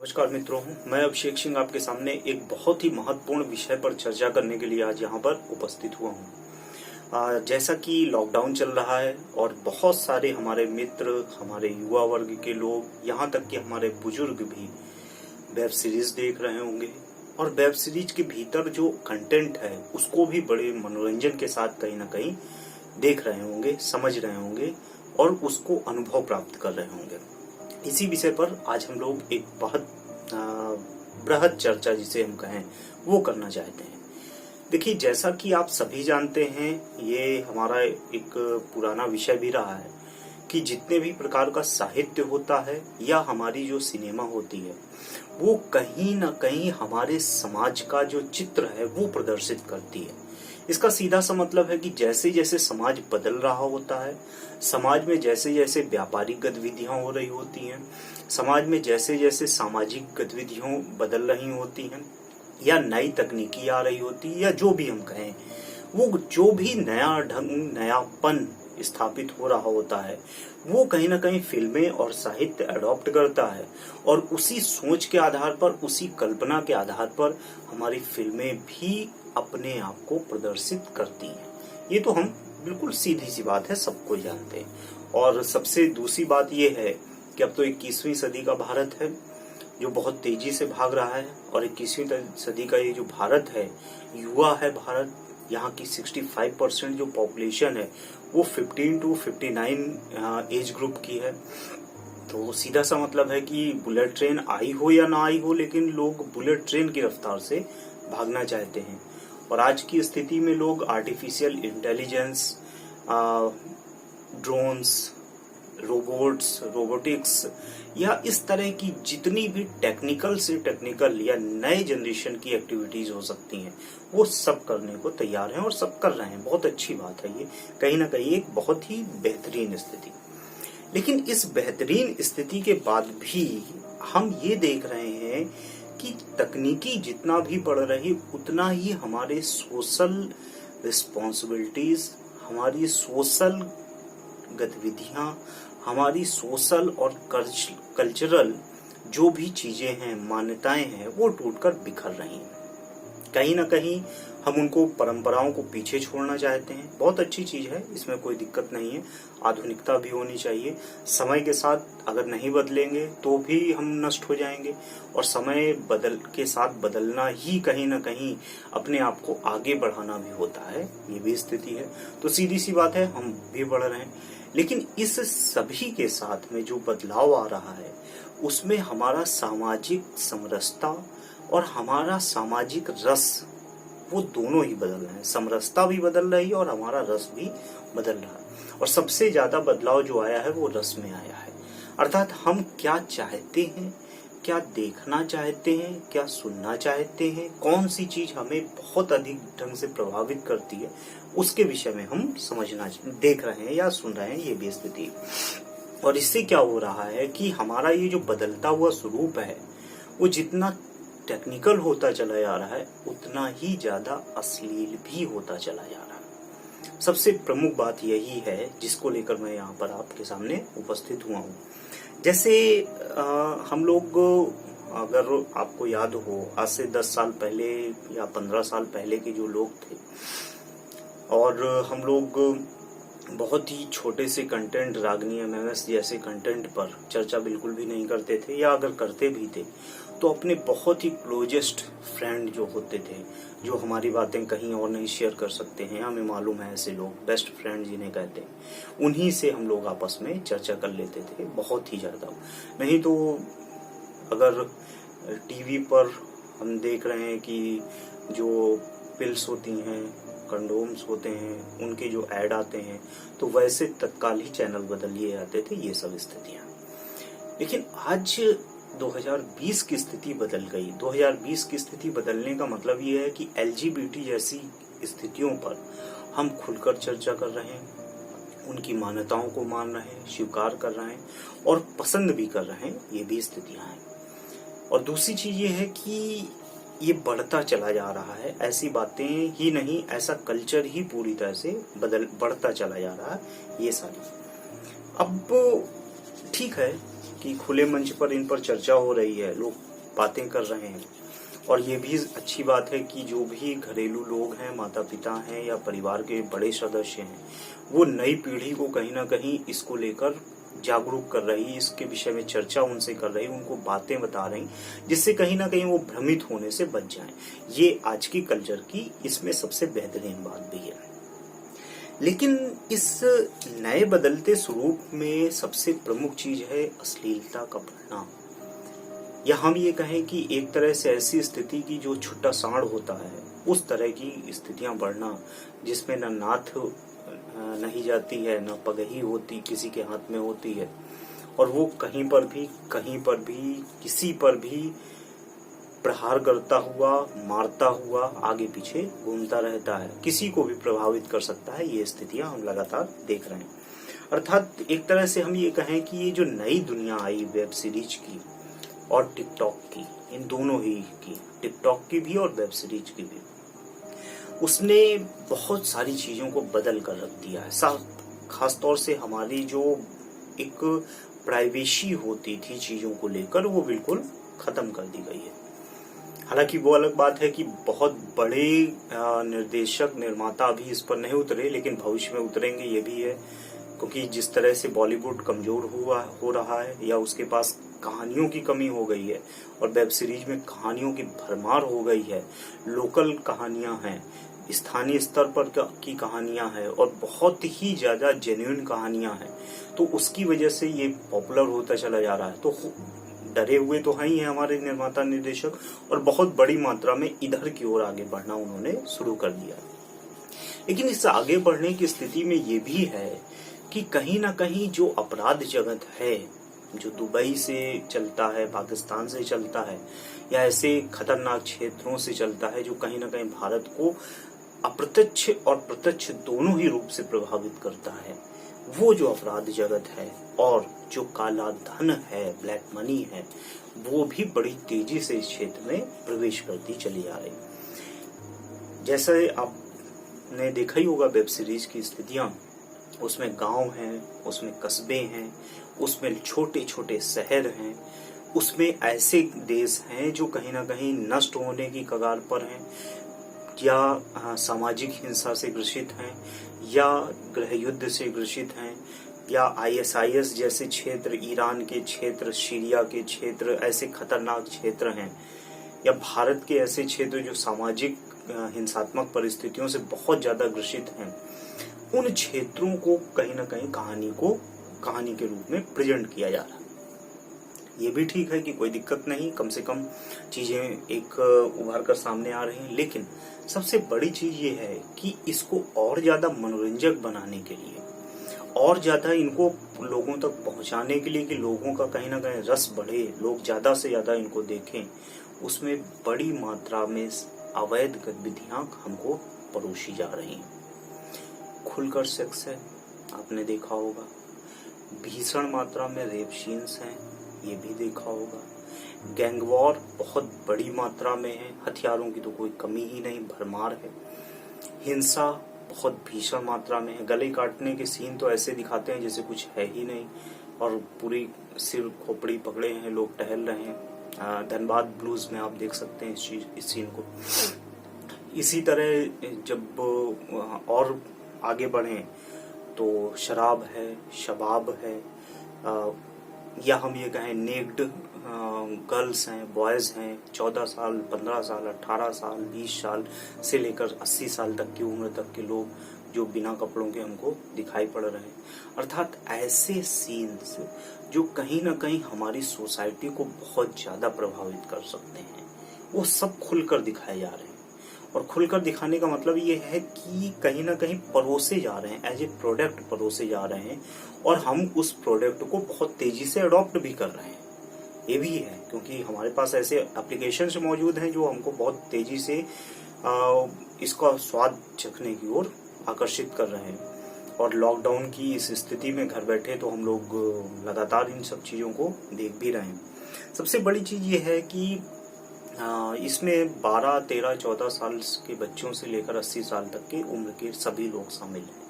नमस्कार मित्रों, मैं अभिषेक सिंह आपके सामने एक बहुत ही महत्वपूर्ण विषय पर चर्चा करने के लिए आज यहाँ पर उपस्थित हुआ हूँ। जैसा कि लॉकडाउन चल रहा है और बहुत सारे हमारे मित्र, हमारे युवा वर्ग के लोग, यहाँ तक कि हमारे बुजुर्ग भी वेब सीरीज देख रहे होंगे और वेब सीरीज के भीतर जो कंटेंट है उसको भी बड़े मनोरंजन के साथ कहीं ना कहीं देख रहे होंगे, समझ रहे होंगे और उसको अनुभव प्राप्त कर रहे होंगे। इसी विषय पर आज हम लोग एक बहुत बृहद चर्चा जिसे हम कहें वो करना चाहते हैं। देखिए, जैसा कि आप सभी जानते हैं, ये हमारा एक पुराना विषय भी रहा है कि जितने भी प्रकार का साहित्य होता है या हमारी जो सिनेमा होती है वो कहीं ना कहीं हमारे समाज का जो चित्र है वो प्रदर्शित करती है। इसका सीधा सा मतलब है कि जैसे जैसे समाज बदल रहा होता है, समाज में जैसे जैसे व्यापारिक गतिविधियां हो रही होती हैं, समाज में जैसे जैसे सामाजिक गतिविधियां बदल रही होती हैं या नई तकनीकी आ रही होती है या जो भी हम कहें, वो जो भी नया ढंग, नयापन स्थापित हो रहा होता है वो कहीं ना कहीं फिल्में और साहित्य अडॉप्ट करता है और उसी सोच के आधार पर, उसी कल्पना के आधार पर हमारी फिल्में भी अपने आप को प्रदर्शित करती हैं। ये तो हम बिल्कुल सीधी सी बात है, सबको जानते हैं। और सबसे दूसरी बात ये है कि अब तो 21वीं सदी का भारत है जो बहुत तेजी से भाग रहा है और 21वीं सदी का ये जो भारत है, युवा है भारत, यहाँ की 65% जो पॉपुलेशन है वो 15 to 59 एज ग्रुप की है। तो सीधा सा मतलब है कि बुलेट ट्रेन आई हो या ना आई हो, लेकिन लोग बुलेट ट्रेन की रफ्तार से भागना चाहते हैं। और आज की स्थिति में लोग artificial intelligence, drones, robots, robotics या इस तरह की जितनी भी टेक्निकल से टेक्निकल या नए जनरेशन की एक्टिविटीज हो सकती हैं वो सब करने को तैयार हैं और सब कर रहे हैं। बहुत अच्छी बात है, ये कहीं ना कहीं एक बहुत ही बेहतरीन स्थिति। लेकिन इस बेहतरीन स्थिति के बाद भी हम ये देख रहे हैं कि तकनीकी जितना भी बढ़ रही उतना ही हमारे सोशल रिस्पॉन्सिबिलिटीज, हमारी सोशल गतिविधियां, हमारी सोशल और कल्चरल जो भी चीजें हैं, मान्यताएं हैं, वो टूटकर बिखर रही हैं। कहीं ना कहीं हम उनको, परंपराओं को पीछे छोड़ना चाहते हैं। बहुत अच्छी चीज है, इसमें कोई दिक्कत नहीं है, आधुनिकता भी होनी चाहिए। समय के साथ अगर नहीं बदलेंगे तो भी हम नष्ट हो जाएंगे और समय के साथ बदलना ही कहीं ना कहीं अपने आप को आगे बढ़ाना भी होता है, ये भी स्थिति है। तो सीधी सी बात है, हम भी बढ़ रहे हैं। लेकिन इस सभी के साथ में जो बदलाव आ रहा है उसमें हमारा सामाजिक समरसता और हमारा सामाजिक रस, वो दोनों ही बदल रहे हैं। समरसता भी बदल रही है और हमारा रस भी बदल रहा है। और सबसे ज्यादा बदलाव जो आया है वो रस में आया है। अर्थात हम क्या चाहते हैं, क्या देखना चाहते हैं, क्या सुनना चाहते हैं, कौन सी चीज हमें बहुत अधिक ढंग से प्रभावित करती है, उसके विषय में हम समझना, देख रहे हैं या सुन रहे हैं, ये भी स्थिति। और इससे क्या हो रहा है कि हमारा ये जो बदलता हुआ स्वरूप है वो जितना टेक्निकल होता चला जा रहा है उतना ही ज्यादा अश्लील भी होता चला जा रहा है। सबसे प्रमुख बात यही है जिसको लेकर मैं यहाँ पर आपके सामने उपस्थित हुआ हूँ। जैसे हम लोग, अगर आपको याद हो, आज से 10 साल पहले या 15 साल पहले के जो लोग थे और हम लोग बहुत ही छोटे से कंटेंट, रागनी एमएमएस जैसे कंटेंट पर चर्चा बिल्कुल भी नहीं करते थे, या अगर करते भी थे तो अपने बहुत ही क्लोजेस्ट फ्रेंड जो होते थे, जो हमारी बातें कहीं और नहीं शेयर कर सकते हैं, हमें मालूम है ऐसे लोग, बेस्ट फ्रेंड जिन्हें कहते हैं, उन्हीं से हम लोग आपस में चर्चा कर लेते थे बहुत ही ज्यादा। नहीं तो अगर टीवी पर हम देख रहे हैं कि जो पिल्स होती हैं, कंडोम्स होते हैं, उनके जो ऐड आते हैं तो वैसे तत्काल ही चैनल बदल लिए जाते थे, ये सब स्थितियां। लेकिन आज 2020 की स्थिति बदल गई। 2020 की स्थिति बदलने का मतलब ये है कि एलजीबीटी जैसी स्थितियों पर हम खुलकर चर्चा कर रहे हैं, उनकी मान्यताओं को मान रहे हैं, स्वीकार कर रहे हैं और पसंद भी कर रहे हैं, ये भी स्थितियां हैं। और दूसरी चीज ये है कि ये बढ़ता चला जा रहा है, ऐसी बातें ही नहीं, ऐसा कल्चर ही पूरी तरह से बढ़ता चला जा रहा है, ये सारी। अब ठीक है कि खुले मंच पर इन पर चर्चा हो रही है, लोग बातें कर रहे हैं। और ये भी अच्छी बात है कि जो भी घरेलू लोग हैं, माता पिता हैं या परिवार के बड़े सदस्य हैं, वो नई पीढ़ी को कहीं ना कहीं इसको लेकर जागरूक कर रही, इसके विषय में चर्चा उनसे कर रही, उनको बातें बता रही, जिससे कहीं ना कहीं वो भ्रमित होने से बच जाएं। ये आज की कल्चर की इसमें सबसे बेहतरीन बात भी है। लेकिन इस नए बदलते स्वरूप में सबसे प्रमुख चीज है अश्लीलता का बढ़ना, या हम ये कहें कि एक तरह से ऐसी स्थिति की जो छुट्टा साढ़ होता है, उस तरह की स्थितियां बढ़ना, जिसमें न नाथ नहीं जाती है, न पगही होती किसी के हाथ में होती है, और वो कहीं पर भी किसी पर भी प्रहार करता हुआ, मारता हुआ आगे पीछे घूमता रहता है, किसी को भी प्रभावित कर सकता है। ये स्थितियां हम लगातार देख रहे हैं। अर्थात एक तरह से हम ये कहें कि ये जो नई दुनिया आई वेब सीरीज की और टिकटॉक की, इन दोनों ही की, टिकटॉक की भी और वेब सीरीज की भी, उसने बहुत सारी चीजों को बदल कर रख दिया है। खासतौर से हमारी जो एक प्राइवेसी होती थी चीजों को लेकर, वो बिल्कुल खत्म कर दी गई है। हालांकि वो अलग बात है कि बहुत बड़े निर्देशक निर्माता अभी इस पर नहीं उतरे, लेकिन भविष्य में उतरेंगे, ये भी है। क्योंकि जिस तरह से बॉलीवुड कमजोर हो रहा है, या उसके पास कहानियों की कमी हो गई है, और वेब सीरीज में कहानियों की भरमार हो गई है, लोकल कहानियां हैं, स्थानीय स्तर पर की कहानियां हैं, और बहुत ही ज्यादा जेन्युइन कहानियां हैं, तो उसकी वजह से ये पॉपुलर होता चला जा रहा है। तो डरे हुए तो हैं ही है हमारे निर्माता निर्देशक, और बहुत बड़ी मात्रा में इधर की ओर आगे बढ़ना उन्होंने शुरू कर दिया। लेकिन इस आगे बढ़ने की स्थिति में ये भी है कि कहीं ना कहीं जो अपराध जगत है, जो दुबई से चलता है, पाकिस्तान से चलता है, या ऐसे खतरनाक क्षेत्रों से चलता है, जो कहीं ना कहीं भारत को अप्रत्यक्ष और प्रत्यक्ष दोनों ही रूप से प्रभावित करता है, वो जो अपराध जगत है और जो काला धन है, ब्लैक मनी है, वो भी बड़ी तेजी से इस क्षेत्र में प्रवेश करती चली जा रही। जैसे आपने देखा ही होगा वेब सीरीज की स्थितियां, उसमें गांव हैं, उसमें कस्बे हैं, उसमें छोटे छोटे शहर हैं, उसमें ऐसे देश हैं जो कहीं ना कहीं नष्ट होने की कगार पर हैं, या सामाजिक हिंसा से ग्रसित हैं, या गृह युद्ध से ग्रसित हैं, या ISIS जैसे क्षेत्र, ईरान के क्षेत्र, सीरिया के क्षेत्र, ऐसे खतरनाक क्षेत्र हैं, या भारत के ऐसे क्षेत्र जो सामाजिक हिंसात्मक परिस्थितियों से बहुत ज्यादा ग्रसित हैं। उन क्षेत्रों को कहीं ना कहीं कहानी के रूप में प्रेजेंट किया जा रहा है। ये भी ठीक है कि कोई दिक्कत नहीं, कम से कम चीजें एक उभर कर सामने आ रही हैं। लेकिन सबसे बड़ी चीज ये है कि इसको और ज्यादा मनोरंजक बनाने के लिए, और ज्यादा इनको लोगों तक पहुंचाने के लिए कि लोगों का कहीं ना कहीं रस बढ़े, लोग ज्यादा से ज्यादा इनको देखें, उसमें बड़ी मात्रा में अवैध गतिविधियां हमको परोसी जा रही हैं। खुलकर सेक्स है, आपने देखा होगा। भीषण मात्रा में रेप सीन्स हैं, ये भी देखा होगा। गैंग वॉर बहुत बड़ी मात्रा में है, हथियारों की तो कोई कमी ही नहीं, भरमार है। हिंसा बहुत भीषण मात्रा में है, गले काटने के सीन तो ऐसे दिखाते हैं जैसे कुछ है ही नहीं, और पूरी सिर खोपड़ी पकड़े हैं, लोग टहल रहे हैं। धनबाद ब्लूज में आप देख सकते हैं इस सीन को। इसी तरह जब और आगे बढ़े तो शराब है, शबाब है, या हम ये कहें नेक्ड गर्ल्स हैं, बॉयज हैं, 14 साल, 15 साल, 18 साल, 20 साल से लेकर 80 साल तक की उम्र तक के लोग जो बिना कपड़ों के हमको दिखाई पड़ रहे हैं। अर्थात ऐसे सीन्स जो कहीं ना कहीं हमारी सोसाइटी को बहुत ज्यादा प्रभावित कर सकते हैं, वो सब खुलकर दिखाए जा रहे हैं। और खुलकर दिखाने का मतलब ये है कि कहीं ना कहीं परोसे जा रहे हैं, एज ए प्रोडक्ट परोसे जा रहे हैं, और हम उस प्रोडक्ट को बहुत तेजी से अडॉप्ट भी कर रहे हैं। ये भी है क्योंकि हमारे पास ऐसे एप्लीकेशंस मौजूद हैं जो हमको बहुत तेजी से इसका स्वाद चखने की ओर आकर्षित कर रहे हैं। और लॉकडाउन की इस स्थिति में घर बैठे तो हम लोग लगातार इन सब चीजों को देख भी रहे हैं। सबसे बड़ी चीज ये है कि इसमें 12, 13, 14 साल के बच्चों से लेकर 80 साल तक की उम्र के सभी लोग शामिल हैं।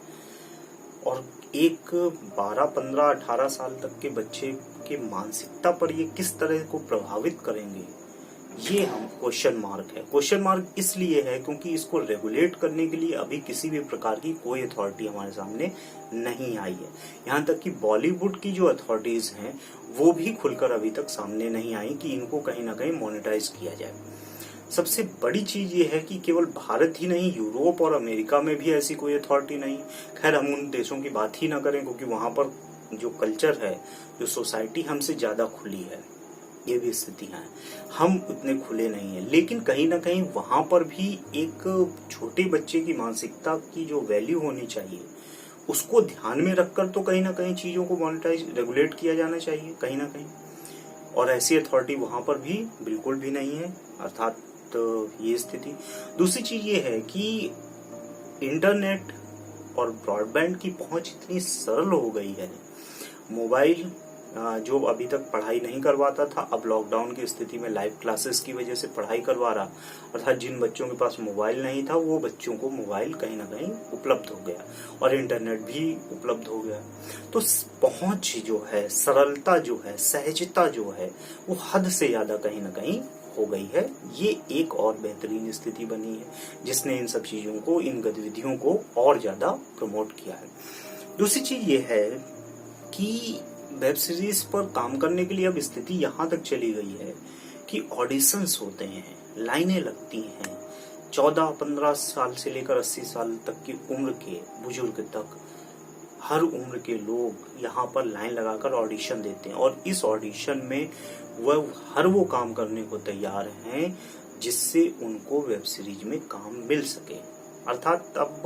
और एक 12, 15, 18 साल तक के बच्चे की मानसिकता पर ये किस तरह को प्रभावित करेंगे, ये हम क्वेश्चन मार्क है। क्वेश्चन मार्क इसलिए है क्योंकि इसको रेगुलेट करने के लिए अभी किसी भी प्रकार की कोई अथॉरिटी हमारे सामने नहीं आई है। यहाँ तक कि बॉलीवुड की जो अथॉरिटीज हैं वो भी खुलकर अभी तक सामने नहीं आई कि इनको कहीं ना कहीं मोनेटाइज किया जाए। सबसे बड़ी चीज ये है कि केवल भारत ही नहीं, यूरोप और अमेरिका में भी ऐसी कोई अथॉरिटी नहीं। खैर, हम उन देशों की बात ही ना करें क्योंकि वहां पर जो कल्चर है, जो सोसाइटी हमसे ज्यादा खुली है, ये भी स्थितियां हैं, हम उतने खुले नहीं हैं। लेकिन कहीं ना कहीं वहां पर भी एक छोटे बच्चे की मानसिकता की जो वैल्यू होनी चाहिए उसको ध्यान में रखकर तो कहीं ना कहीं चीजों को मॉनिटाइज रेगुलेट किया जाना चाहिए कहीं ना कहीं, और ऐसी अथॉरिटी वहां पर भी बिल्कुल भी नहीं है। अर्थात ये स्थिति। दूसरी चीज ये है कि इंटरनेट और ब्रॉडबैंड की पहुंच इतनी सरल हो गई है। मोबाइल जो अभी तक पढ़ाई नहीं करवाता था, अब लॉकडाउन की स्थिति में लाइव क्लासेस की वजह से पढ़ाई करवा रहा। अर्थात जिन बच्चों के पास मोबाइल नहीं था वो बच्चों को मोबाइल कहीं ना कहीं उपलब्ध हो गया और इंटरनेट भी उपलब्ध हो गया। तो पहुंच जो है, सरलता जो है, सहजता जो है, वो हद से ज्यादा कहीं ना कहीं हो गई है। ये एक और बेहतरीन स्थिति बनी है जिसने इन सब चीजों को, इन गतिविधियों को और ज्यादा प्रमोट किया है। दूसरी चीज ये है कि वेब सीरीज पर काम करने के लिए अब स्थिति यहाँ तक चली गई है कि ऑडिशंस होते हैं, लाइनें लगती हैं। 14-15 साल से लेकर 80 साल तक की उम्र के बुजुर्ग तक, हर उम्र के लोग यहाँ पर लाइन लगाकर ऑडिशन देते हैं और इस ऑडिशन में वह हर वो काम करने को तैयार हैं जिससे उनको वेब सीरीज में काम मिल सके। अर्थात अब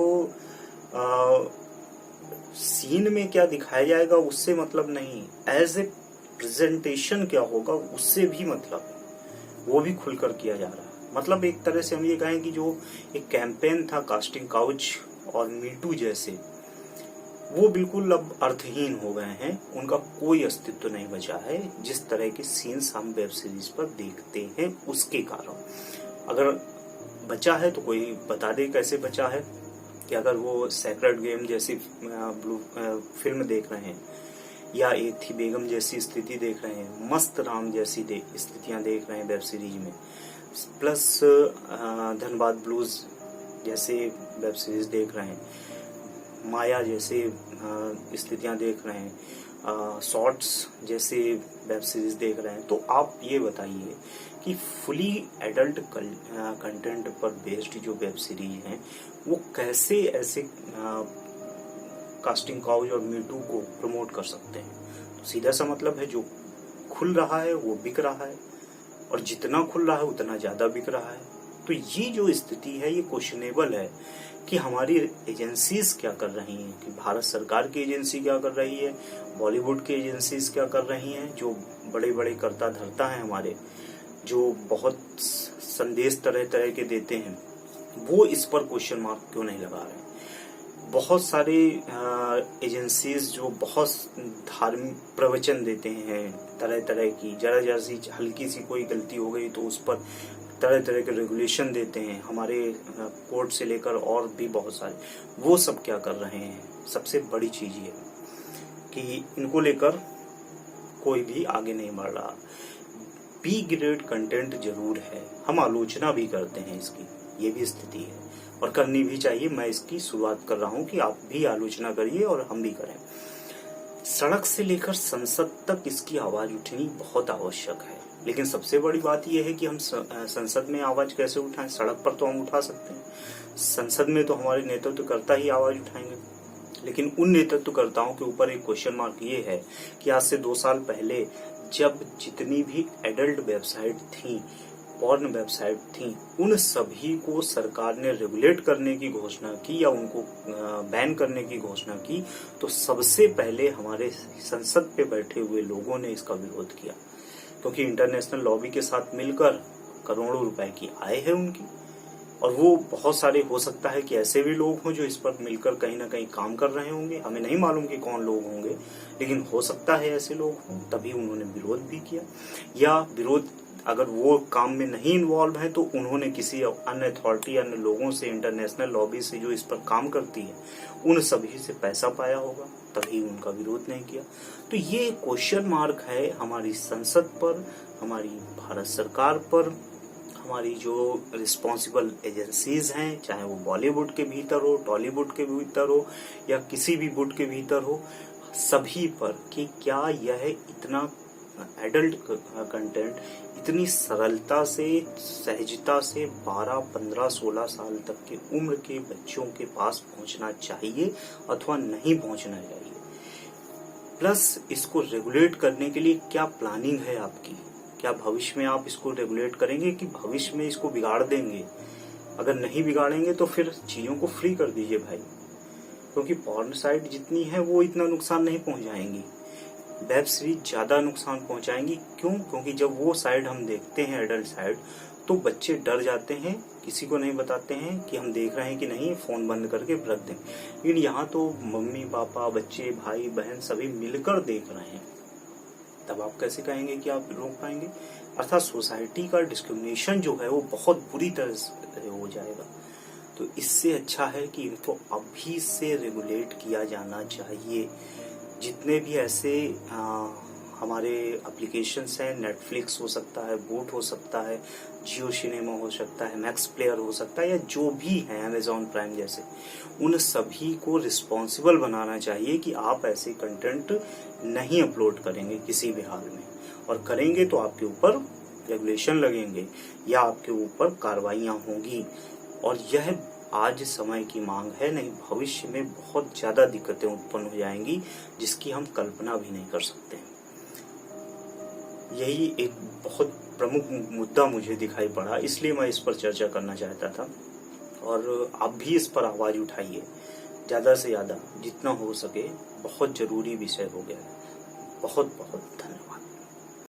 सीन में क्या दिखाया जाएगा उससे मतलब नहीं, एज ए प्रेजेंटेशन क्या होगा उससे भी मतलब है, वो भी खुलकर किया जा रहा है। मतलब एक तरह से हम ये कहें कि जो एक कैंपेन था कास्टिंग काउच और मीटू जैसे, वो बिल्कुल अब अर्थहीन हो गए हैं, उनका कोई अस्तित्व नहीं बचा है। जिस तरह के सीन्स हम वेब सीरीज पर देखते हैं उसके कारण, अगर बचा है तो कोई बता दे कैसे बचा है। कि अगर वो सेक्रेड गेम जैसी फिल्म देख रहे हैं, या एक थी बेगम जैसी स्थिति देख रहे हैं, मस्त राम जैसी स्थितियां देख रहे हैं वेब सीरीज में, प्लस धनबाद ब्लूज जैसे वेब सीरीज देख रहे हैं, माया जैसे स्थितियां देख रहे हैं, शॉर्ट्स जैसे वेब सीरीज देख रहे हैं, तो आप ये बताइए कि फुली एडल्ट कंटेंट पर बेस्ड जो वेब सीरीज हैं वो कैसे ऐसे कास्टिंग काउच और मीटू को प्रमोट कर सकते हैं। तो सीधा सा मतलब है, जो खुल रहा है वो बिक रहा है और जितना खुल रहा है उतना ज्यादा बिक रहा है। तो ये जो स्थिति है ये क्वेश्चनेबल है कि हमारी एजेंसीज क्या कर रही हैं, कि भारत सरकार की एजेंसी क्या कर रही है, बॉलीवुड की एजेंसीज क्या कर रही हैं, जो बड़े बड़े कर्ता धर्ता हैं हमारे, जो बहुत संदेश तरह तरह के देते हैं, वो इस पर क्वेश्चन मार्क क्यों नहीं लगा रहे हैं। बहुत सारे एजेंसीज जो बहुत धार्मिक प्रवचन देते हैं तरह तरह की, जरा सी हल्की सी कोई गलती हो गई तो उस पर तरह तरह के रेगुलेशन देते हैं, हमारे कोर्ट से लेकर और भी बहुत सारे, वो सब क्या कर रहे हैं। सबसे बड़ी चीज ये कि इनको लेकर कोई भी आगे नहीं बढ़ रहा। बी ग्रेड कंटेंट जरूर है, हम आलोचना भी करते हैं इसकी, ये भी स्थिति है और करनी भी चाहिए। मैं इसकी शुरुआत कर रहा हूं कि आप भी आलोचना करिए और हम भी करें। सड़क से लेकर संसद तक इसकी आवाज उठनी बहुत आवश्यक है, लेकिन सबसे बड़ी बात यह है कि हम संसद में आवाज कैसे उठाएं। सड़क पर तो हम उठा सकते हैं, संसद में तो हमारे नेतृत्वकर्ता ही आवाज उठाएंगे। लेकिन उन नेतृत्वकर्ताओं के ऊपर एक क्वेश्चन मार्क ये है कि आज से 2 साल पहले जब जितनी भी एडल्ट वेबसाइट थी, पॉर्न वेबसाइट थी, उन सभी को सरकार ने रेगुलेट करने की घोषणा की या उनको बैन करने की घोषणा की, तो सबसे पहले हमारे संसद पे बैठे हुए लोगों ने इसका विरोध किया, क्योंकि इंटरनेशनल लॉबी के साथ मिलकर करोड़ों रुपए की आय है उनकी, और वो बहुत सारे, हो सकता है कि ऐसे भी लोग हों जो इस पर मिलकर कहीं ना कहीं काम कर रहे होंगे, हमें नहीं मालूम कि कौन लोग होंगे, लेकिन हो सकता है ऐसे लोग हों, तभी उन्होंने विरोध भी किया। या विरोध अगर वो काम में नहीं इन्वॉल्व है तो उन्होंने किसी अन्य अथॉरिटी, अन्य लोगों से, इंटरनेशनल लॉबी से जो इस पर काम करती है, उन सभी से पैसा पाया होगा, तभी उनका विरोध नहीं किया। तो ये क्वेश्चन मार्क है हमारी संसद पर, हमारी भारत सरकार पर, हमारी जो रिस्पॉन्सिबल एजेंसीज हैं, चाहे वो बॉलीवुड के भीतर हो, टॉलीवुड के भीतर हो या किसी भी वुड के भीतर हो, सभी पर कि क्या यह इतना एडल्ट कंटेंट इतनी सरलता से, सहजता से 12, 15, 16 साल तक की उम्र के बच्चों के पास पहुंचना चाहिए अथवा नहीं पहुंचना चाहिए। प्लस इसको रेगुलेट करने के लिए क्या प्लानिंग है आपकी? क्या भविष्य में आप इसको रेगुलेट करेंगे कि भविष्य में इसको बिगाड़ देंगे? अगर नहीं बिगाड़ेंगे तो फिर चीजों को फ्री कर दीजिए भाई, क्योंकि पॉर्न साइट जितनी है वो इतना नुकसान नहीं पहुंचाएंगी, वेब सीरीज ज्यादा नुकसान पहुंचाएंगी। क्यों? क्योंकि जब वो साइड हम देखते हैं, एडल्ट साइड, तो बच्चे डर जाते हैं, किसी को नहीं बताते हैं कि हम देख रहे हैं कि नहीं, फोन बंद करके रख दें। लेकिन यहाँ तो मम्मी पापा, बच्चे, भाई बहन सभी मिलकर देख रहे हैं, तब आप कैसे कहेंगे कि आप रोक पाएंगे? अर्थात सोसाइटी का डिस्क्रिमिनेशन जो है वो बहुत बुरी तरह से हो जाएगा। तो इससे अच्छा है कि इनको अभी से रेगुलेट किया जाना चाहिए। जितने भी ऐसे हमारे एप्लीकेशंस हैं, नेटफ्लिक्स हो सकता है, वूट हो सकता है, जियो सिनेमा हो सकता है, मैक्स प्लेयर हो सकता है, या जो भी हैं अमेजॉन प्राइम जैसे, उन सभी को रिस्पॉन्सिबल बनाना चाहिए कि आप ऐसे कंटेंट नहीं अपलोड करेंगे किसी भी हाल में, और करेंगे तो आपके ऊपर रेगुलेशन लगेंगे या आपके ऊपर कार्रवाइयां होंगी। और यह आज समय की मांग है, नहीं भविष्य में बहुत ज्यादा दिक्कतें उत्पन्न हो जाएंगी जिसकी हम कल्पना भी नहीं कर सकते। यही एक बहुत प्रमुख मुद्दा मुझे दिखाई पड़ा, इसलिए मैं इस पर चर्चा करना चाहता था। और आप भी इस पर आवाज उठाइए, ज्यादा से ज्यादा जितना हो सके, बहुत जरूरी विषय हो गया है। बहुत बहुत